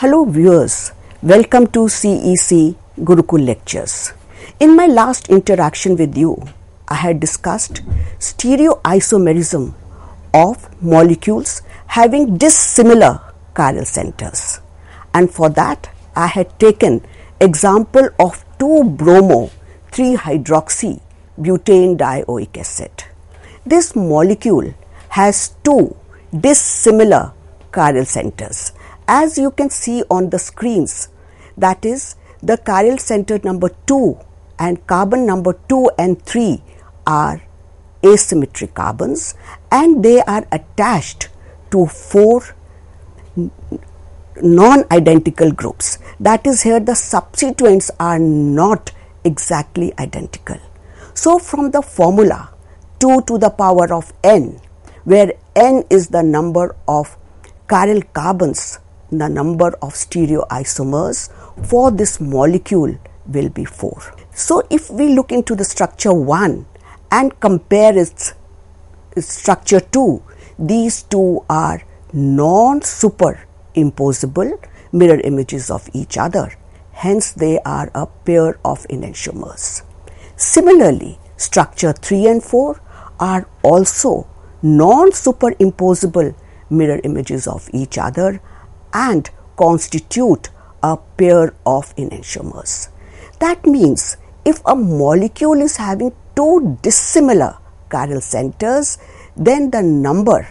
Hello viewers, welcome to CEC Gurukul Lectures. In my last interaction with you, I had discussed stereoisomerism of molecules having dissimilar chiral centers, and for that I had taken example of 2-bromo-3-hydroxy-butane dioic acid. This molecule has two dissimilar chiral centers. As you can see on the screens, that is, the chiral center number 2 and carbon number 2 and 3 are asymmetric carbons, and they are attached to 4 non-identical groups. That is, here the substituents are not exactly identical. So from the formula 2 to the power of n, where n is the number of chiral carbons, the number of stereoisomers for this molecule will be 4. So if we look into the structure 1 and compare its structure 2, these two are non-superimposable mirror images of each other. Hence they are a pair of enantiomers. Similarly, structure 3 and 4 are also non-superimposable mirror images of each other and constitute a pair of enantiomers. That means if a molecule is having two dissimilar chiral centers, then the number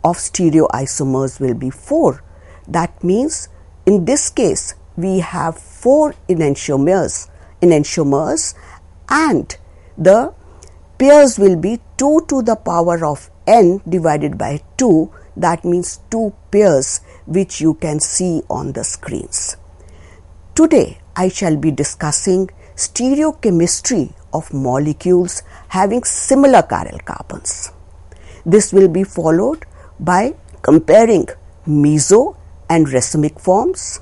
of stereoisomers will be 4. That means in this case we have 4 enantiomers, and the pairs will be 2 to the power of n divided by 2. That means 2 pairs, which you can see on the screens. Today I shall be discussing stereochemistry of molecules having similar chiral carbons. This will be followed by comparing meso and racemic forms,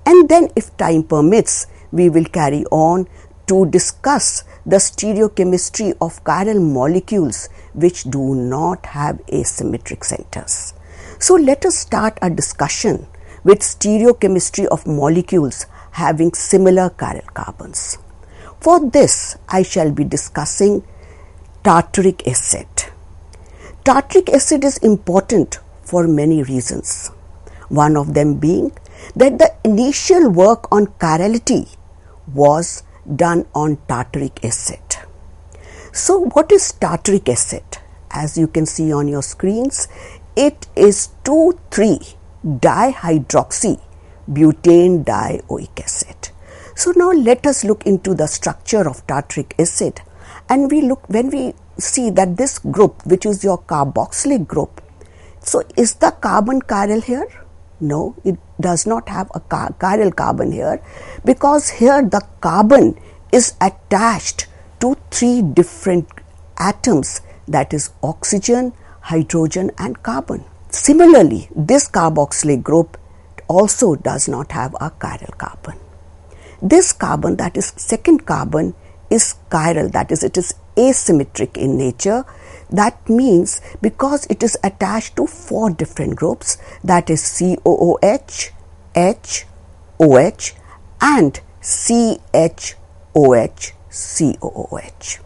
and then if time permits we will carry on to discuss the stereochemistry of chiral molecules which do not have asymmetric centers. So let us start a discussion with stereochemistry of molecules having similar chiral carbons. For this I shall be discussing tartaric acid. Tartaric acid is important for many reasons. One of them being that the initial work on chirality was done on tartaric acid. So what is tartaric acid? As you can see on your screens, it is 2,3-dihydroxy-butane dioic acid. So now let us look into the structure of tartaric acid, and when we see that this group, which is your carboxylic group, so is the carbon chiral here? No, it does not have a chiral carbon here, because here the carbon is attached to 3 different atoms, that is oxygen, hydrogen and carbon. Similarly, this carboxylic group also does not have a chiral carbon. This carbon, that is second carbon, is chiral, that is it is asymmetric in nature. That means because it is attached to 4 different groups, that is COOH, H, OH and CHOH, COOH.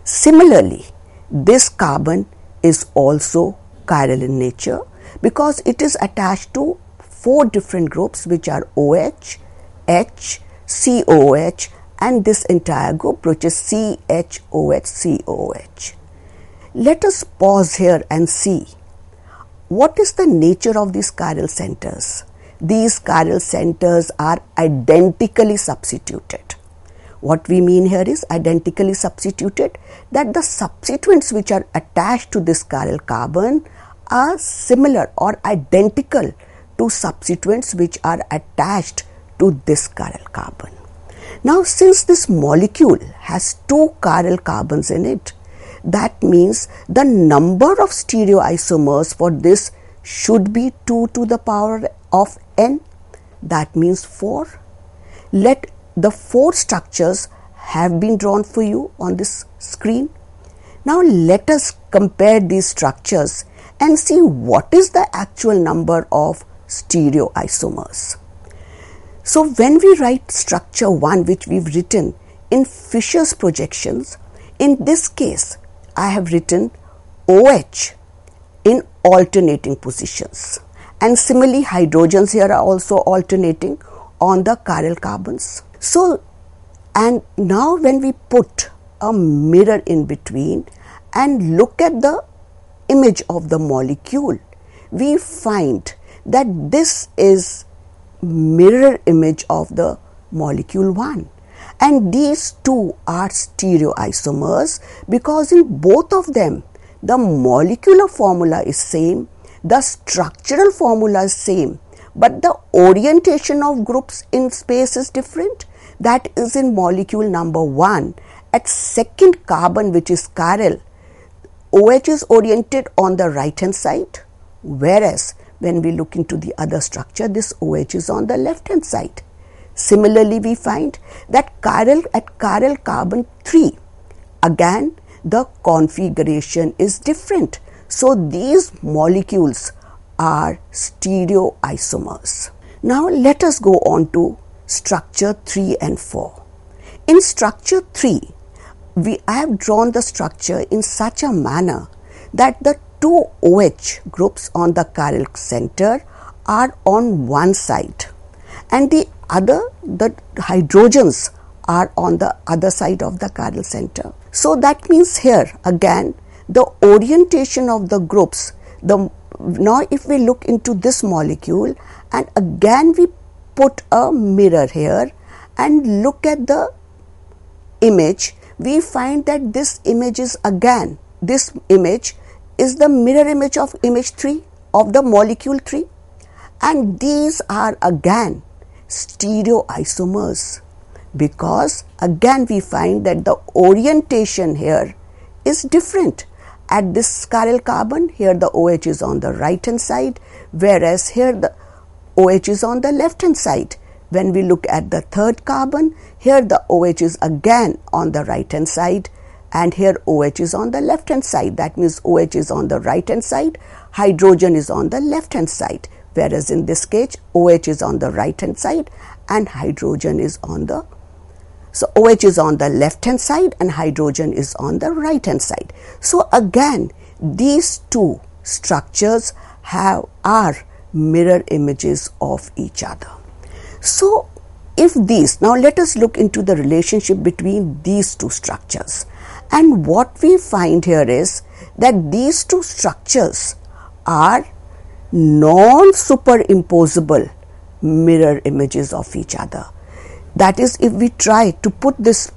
Similarly, this carbon is also chiral in nature because it is attached to 4 different groups, which are OH, H, COOH and this entire group, which is CHOH, COOH. Let us pause here and see what is the nature of these chiral centers. These chiral centers are identically substituted. What we mean here is identically substituted, that the substituents which are attached to this chiral carbon are similar or identical to substituents which are attached to this chiral carbon. Now, since this molecule has 2 chiral carbons in it, that means the number of stereoisomers for this should be 2 to the power of n. That means 4. Let the 4 structures have been drawn for you on this screen. Now let us compare these structures and see what is the actual number of stereoisomers. So when we write structure 1, which we've written in Fisher's projections, in this case I have written OH in alternating positions, and similarly hydrogens here are also alternating on the chiral carbons. So, and now when we put a mirror in between and look at the image of the molecule, we find that this is mirror image of the molecule 1, and these two are stereoisomers because in both of them the molecular formula is same, the structural formula is same, but the orientation of groups in space is different. That is, in molecule number 1, at second carbon, which is chiral, OH is oriented on the right hand side, whereas when we look into the other structure, this OH is on the left hand side. Similarly, we find that at chiral carbon 3, again the configuration is different. So these molecules are stereoisomers. Now let us go on to structure 3 and 4. In structure 3, I have drawn the structure in such a manner that the two OH groups on the chiral center are on one side, and the hydrogens are on the other side of the chiral center. So that means here again the orientation of the groups. Now if we look into this molecule and again we put a mirror here and look at the image, we find that this image is again, this image is the mirror image of image 3 of the molecule 3, and these are again stereoisomers because again we find that the orientation here is different. At this chiral carbon, here the OH is on the right hand side, whereas here the OH is on the left hand side. When we look at the third carbon, here the OH is again on the right hand side, and here OH is on the left hand side. That means OH is on the right hand side, hydrogen is on the left hand side, whereas in this case OH is on the right hand side and hydrogen is on the, so OH is on the left hand side and hydrogen is on the right hand side. So again these two structures are mirror images of each other. So if these, now let us look into the relationship between these two structures, and what we find here is that these two structures are non-superimposable mirror images of each other. That is, if we try to put this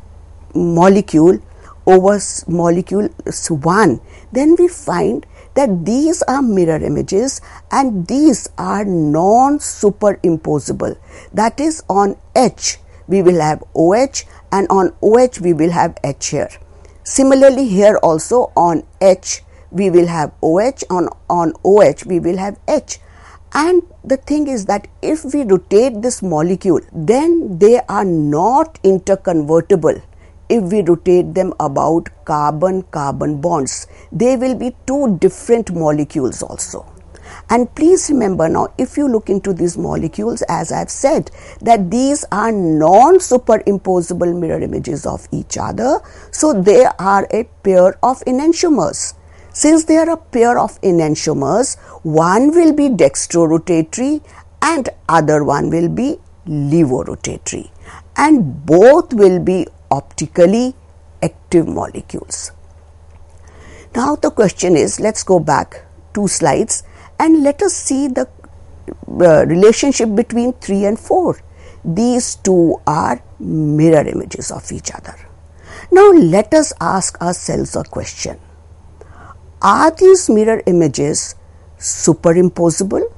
molecule over molecule 1, then we find that these are mirror images and these are non-superimposable. That is, on H we will have OH and on OH we will have H here. Similarly here also on H we will have OH, on OH we will have H. And the thing is that if we rotate this molecule, then they are not interconvertible. If we rotate them about carbon-carbon bonds, they will be two different molecules also. And please remember now, if you look into these molecules, as I have said, that these are non-superimposable mirror images of each other, so they are a pair of enantiomers. Since they are a pair of enantiomers, one will be dextrorotatory and other one will be levorotatory, and both will be optically active molecules. Now the question is, let's go back 2 slides and let us see the relationship between 3 and 4. These two are mirror images of each other. Now let us ask ourselves a question. Are these mirror images superimposable?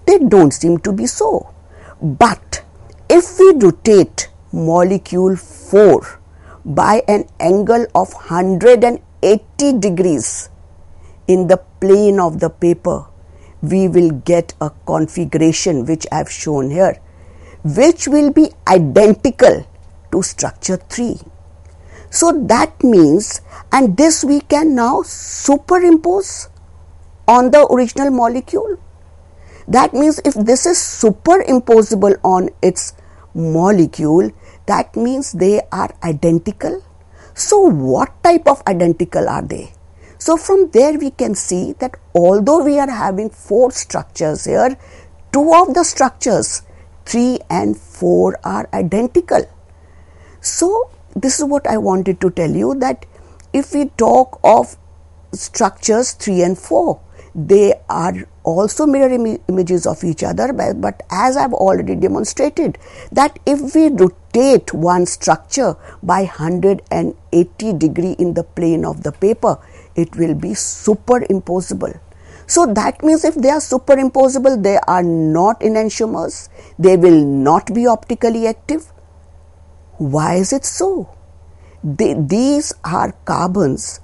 They don't seem to be so. But if we rotate molecule 4 by an angle of 180 degrees in the plane of the paper, we will get a configuration which I have shown here, which will be identical to structure 3. So that means, and this we can now superimpose on the original molecule. That means if this is superimposable on its molecule, that means they are identical. So what type of identical are they? So from there we can see that although we are having 4 structures here, 2 of the structures, 3 and 4, are identical. So this is what I wanted to tell you, that if we talk of structures 3 and 4, they are also mirror images of each other, but as I have already demonstrated, that if we rotate one structure by 180 degree in the plane of the paper, it will be superimposable. So that means if they are superimposable, they are not enantiomers, they will not be optically active. Why is it so? These are carbons.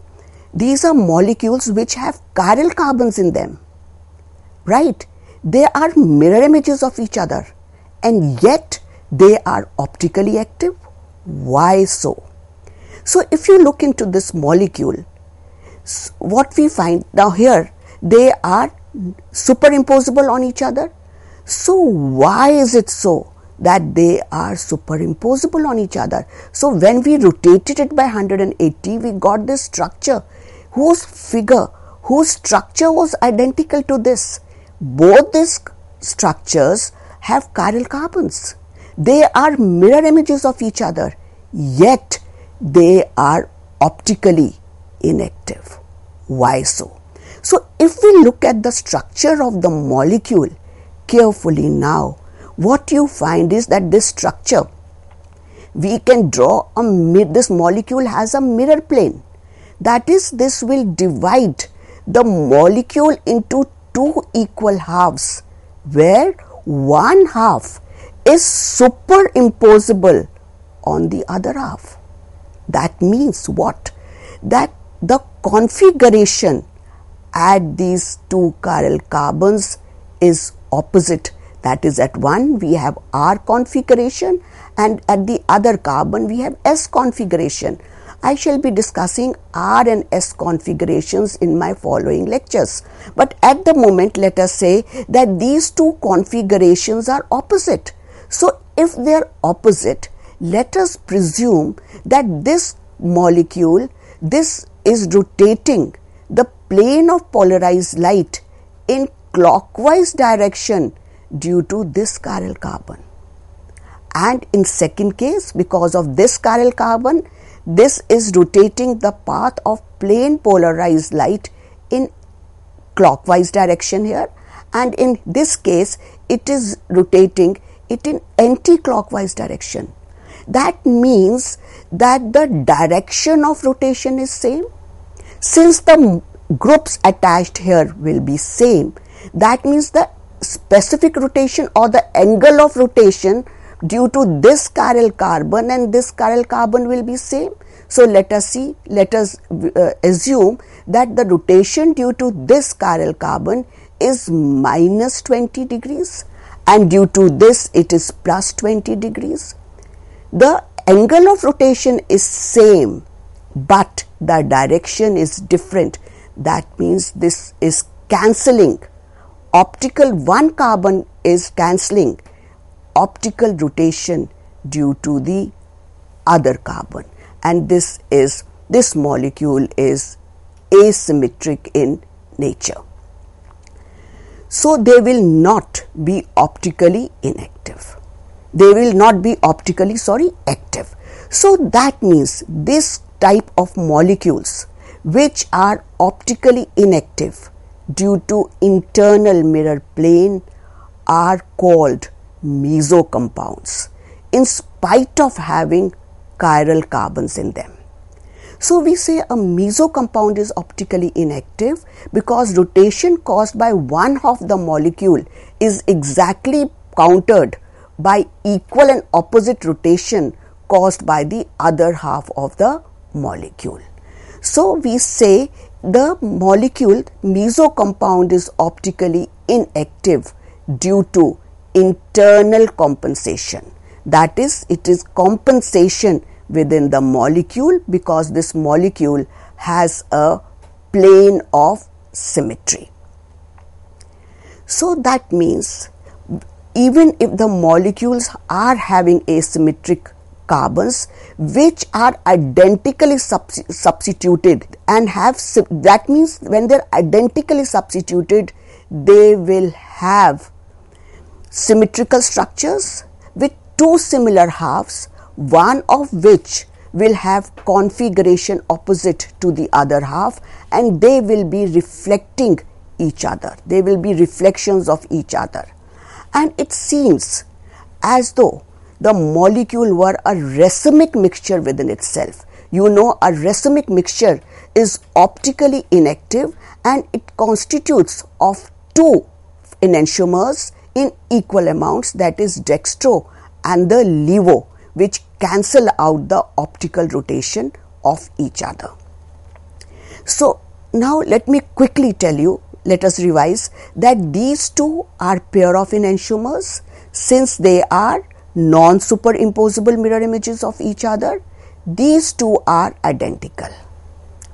These are molecules which have chiral carbons in them, right? They are mirror images of each other, and yet they are optically active. Why so? So if you look into this molecule, what we find now here, they are superimposable on each other. So why is it so that they are superimposable on each other? So when we rotated it by 180, we got this structure whose structure was identical to this. Both these structures have chiral carbons. They are mirror images of each other, yet they are optically inactive. Why so? So if we look at the structure of the molecule carefully now, what you find is that this structure, we can draw this molecule has a mirror plane. That is, this will divide the molecule into 2 equal halves, where one half is superimposable on the other half. That means what? That the configuration at these 2 chiral carbons is opposite. That is, at one we have R configuration, and at the other carbon we have S configuration. I shall be discussing R and S configurations in my following lectures. But at the moment, let us say that these 2 configurations are opposite. So if they are opposite, let us presume that this molecule, this is rotating the plane of polarized light in clockwise direction due to this chiral carbon. And in second case, because of this chiral carbon, this is rotating the path of plane polarized light in clockwise direction here, and in this case it is rotating it in anti-clockwise direction. That means that the direction of rotation is same. Since the groups attached here will be same, that means the specific rotation or the angle of rotation due to this chiral carbon and this chiral carbon will be same. So let us assume that the rotation due to this chiral carbon is minus 20 degrees and due to this it is plus 20 degrees. The angle of rotation is same, but the direction is different. That means this is cancelling. One carbon is cancelling optical rotation due to the other carbon, and this molecule is asymmetric in nature. So they will not be optically inactive. They will not be optically active. So that means this type of molecules which are optically inactive due to internal mirror plane are called mesocompounds in spite of having chiral carbons in them. So we say a mesocompound is optically inactive because rotation caused by one half of the molecule is exactly countered by equal and opposite rotation caused by the other half of the molecule. So we say the molecule mesocompound is optically inactive due to internal compensation. That is, it is compensation within the molecule because this molecule has a plane of symmetry. So that means even if the molecules are having asymmetric carbons which are identically substituted and have, that means when they are identically substituted, they will have symmetrical structures with two similar halves, one of which will have configuration opposite to the other half, and they will be reflecting each other. They will be reflections of each other. And it seems as though the molecule were a racemic mixture within itself. You know, a racemic mixture is optically inactive and it constitutes of two enantiomers in equal amounts, that is dextro and the levo, which cancel out the optical rotation of each other. So now let me quickly tell you, let us revise that these two are pair of enantiomers since they are non-superimposable mirror images of each other. These two are identical,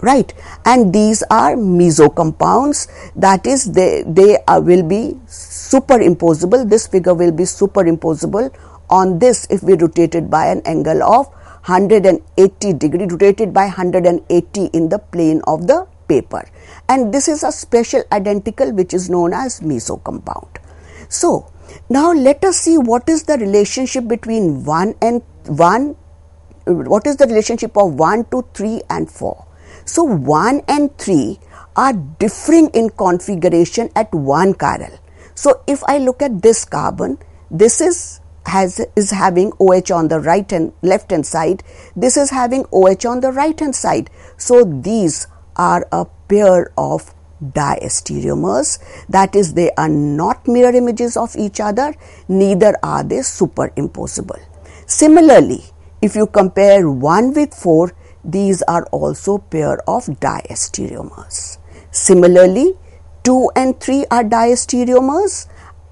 right? And these are meso compounds, that is they will be superimposable. This figure will be superimposable on this if we rotate it by an angle of 180 degree, rotated by 180 in the plane of the paper, and this is a special identical which is known as meso compound. So now let us see what is the relationship between what is the relationship of 1 to 3 and 4. So 1 and 3 are differing in configuration at 1 chiral. So if I look at this carbon, this is having OH on the left hand side, this is having OH on the right hand side. So these are a pair of diastereomers, that is they are not mirror images of each other, neither are they superimposable. Similarly, if you compare 1 with 4, these are also pair of diastereomers. Similarly, 2 and 3 are diastereomers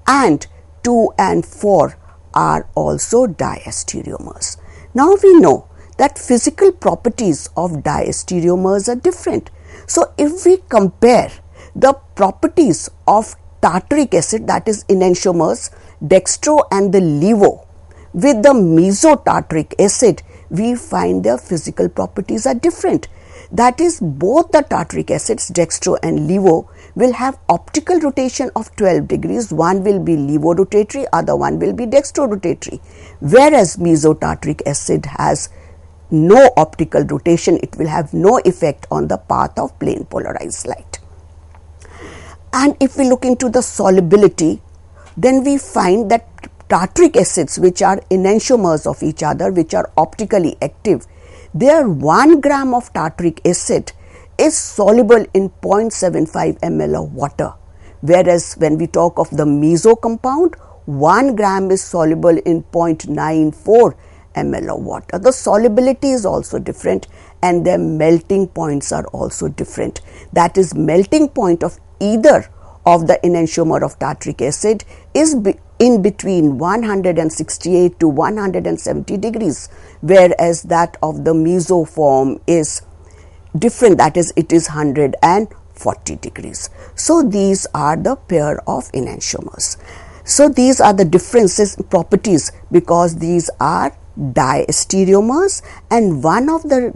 and 2 and 4 are also diastereomers. Now we know that physical properties of diastereomers are different. So if we compare the properties of tartaric acid, that is enantiomers, dextro and the levo, with the mesotartaric acid, we find their physical properties are different. That is, both the tartaric acids, dextro and levo, will have optical rotation of 12 degrees. One will be levo rotatory, other one will be dextro rotatory. Whereas mesotartaric acid has no optical rotation, it will have no effect on the path of plane polarized light. And if we look into the solubility, then we find that tartaric acids, which are enantiomers of each other, which are optically active, their 1 gram of tartaric acid is soluble in 0.75 ml of water, whereas when we talk of the meso compound, 1 gram is soluble in 0.94 ml of water. The solubility is also different and their melting points are also different. That is, melting point of either of the enantiomer of tartaric acid is in between 168 to 170 degrees, whereas that of the mesoform is different, that is, it is 140 degrees. So these are the pair of enantiomers. So these are the differences in properties because these are diastereomers, and one of the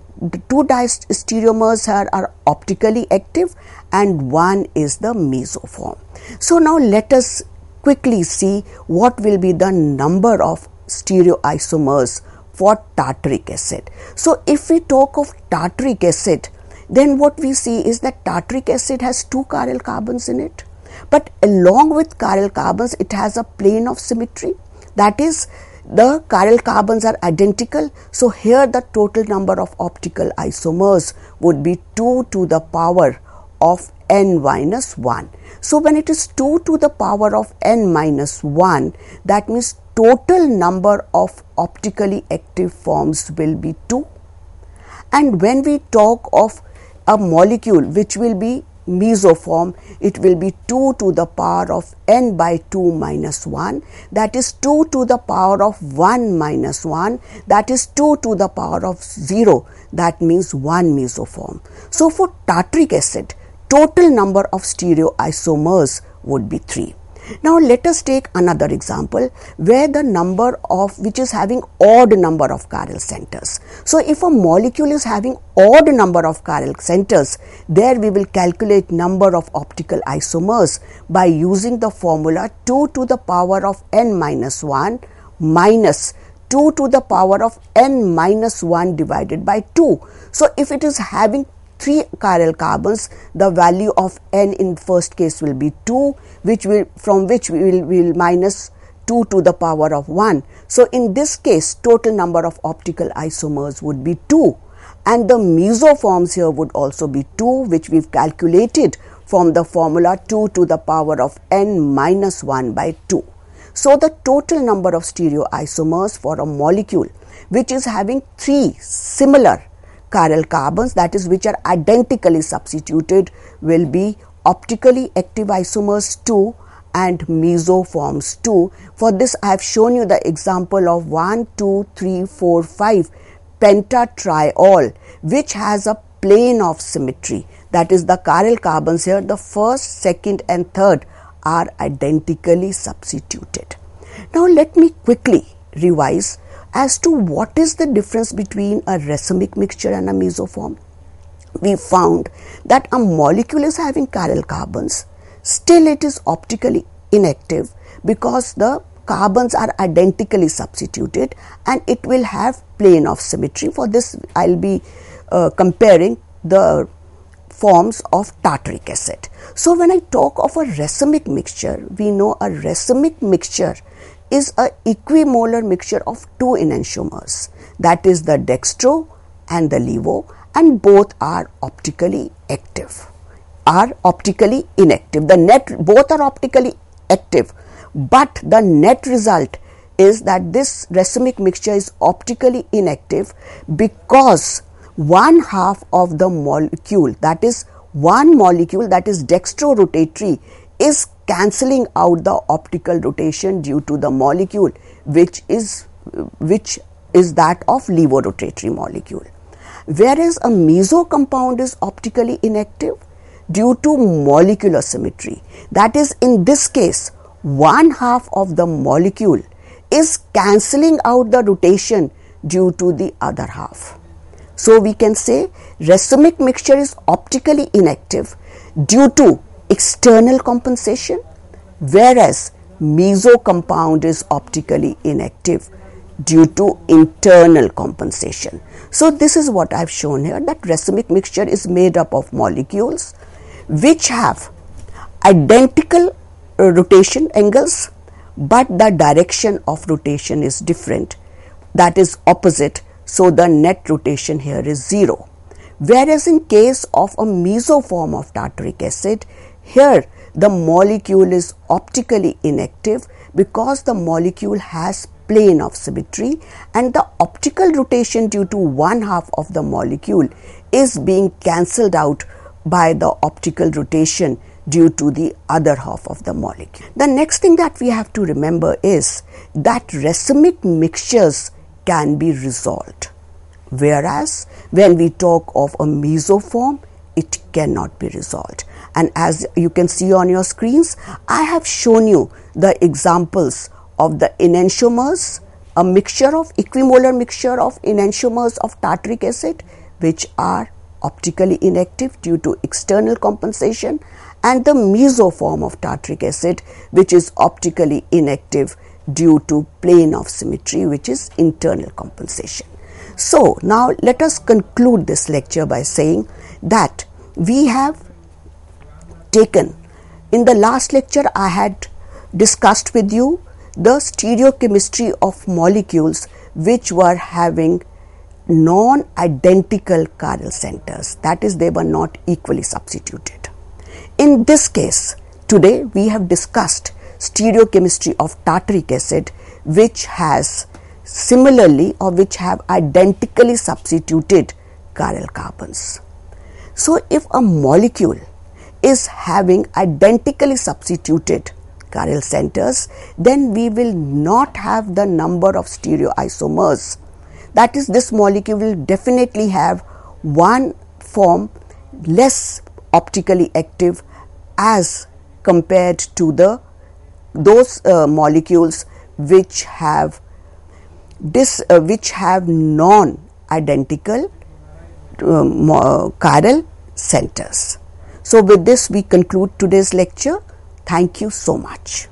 two diastereomers are optically active and one is the mesoform. So now let us quickly see what will be the number of stereoisomers for tartaric acid. So if we talk of tartaric acid, then what we see is that tartaric acid has 2 chiral carbons in it, but along with chiral carbons it has a plane of symmetry, that is, the chiral carbons are identical. So here the total number of optical isomers would be 2 to the power of n minus 1. So when it is 2 to the power of n minus 1, that means total number of optically active forms will be 2. And when we talk of a molecule which will be mesoform, it will be 2 to the power of n by 2 minus 1, that is 2 to the power of 1 minus 1, that is 2 to the power of 0, that means 1 mesoform. So for tartaric acid, total number of stereoisomers would be 3. Now let us take another example where the number of which is having odd number of chiral centers. So if a molecule is having odd number of chiral centers, there we will calculate number of optical isomers by using the formula 2 to the power of n minus 1 minus 2 to the power of n minus 1 divided by 2. So if it is having 3 chiral carbons, the value of n in first case will be 2, from which we will minus 2 to the power of 1. So in this case, total number of optical isomers would be 2, and the mesoforms here would also be 2, which we've calculated from the formula 2 to the power of n minus 1 by 2. So the total number of stereoisomers for a molecule which is having 3 similar chiral carbons, that is which are identically substituted, will be optically active isomers 2 and mesoforms 2. For this I have shown you the example of 1, 2, 3, 4, 5 pentatriol, which has a plane of symmetry, that is the chiral carbons here, the first, second and third are identically substituted. Now let me quickly revise as to what is the difference between a racemic mixture and a mesoform. We found that a molecule is having chiral carbons, still it is optically inactive because the carbons are identically substituted and it will have plane of symmetry. For this I will be comparing the forms of tartaric acid. So when I talk of a racemic mixture, we know a racemic mixture is a equimolar mixture of 2 enantiomers, that is the dextro and the levo, and both are optically active, are optically inactive. Both are optically active, but the net result is that this racemic mixture is optically inactive because one half of the molecule, that is one molecule that is dextrorotatory, is cancelling out the optical rotation due to the molecule which is that of levorotatory molecule. Whereas a meso compound is optically inactive due to molecular symmetry. That is, in this case, one half of the molecule is cancelling out the rotation due to the other half. So we can say racemic mixture is optically inactive due to external compensation, whereas meso compound is optically inactive due to internal compensation. So this is what I have shown here, that racemic mixture is made up of molecules which have identical rotation angles, but the direction of rotation is different, that is opposite, so the net rotation here is 0. Whereas in case of a mesoform of tartaric acid, here the molecule is optically inactive because the molecule has plane of symmetry and the optical rotation due to one half of the molecule is being cancelled out by the optical rotation due to the other half of the molecule. The next thing that we have to remember is that racemic mixtures can be resolved, whereas when we talk of a mesoform, it cannot be resolved. And as you can see on your screens, I have shown you the examples of the enantiomers, a equimolar mixture of enantiomers of tartaric acid, which are optically inactive due to external compensation, and the mesoform of tartaric acid, which is optically inactive due to plane of symmetry, which is internal compensation. So now let us conclude this lecture by saying that we have taken, in the last lecture I had discussed with you the stereochemistry of molecules which were having non-identical chiral centers, that is, they were not equally substituted. In this case, today we have discussed stereochemistry of tartaric acid, which has similarly or which have identically substituted chiral carbons. So if a molecule is having identically substituted chiral centers, then we will not have the number of stereoisomers. That is, this molecule will definitely have one form less optically active as compared to the those molecules which have non-identical chiral centers. So with this we conclude today's lecture. Thank you so much.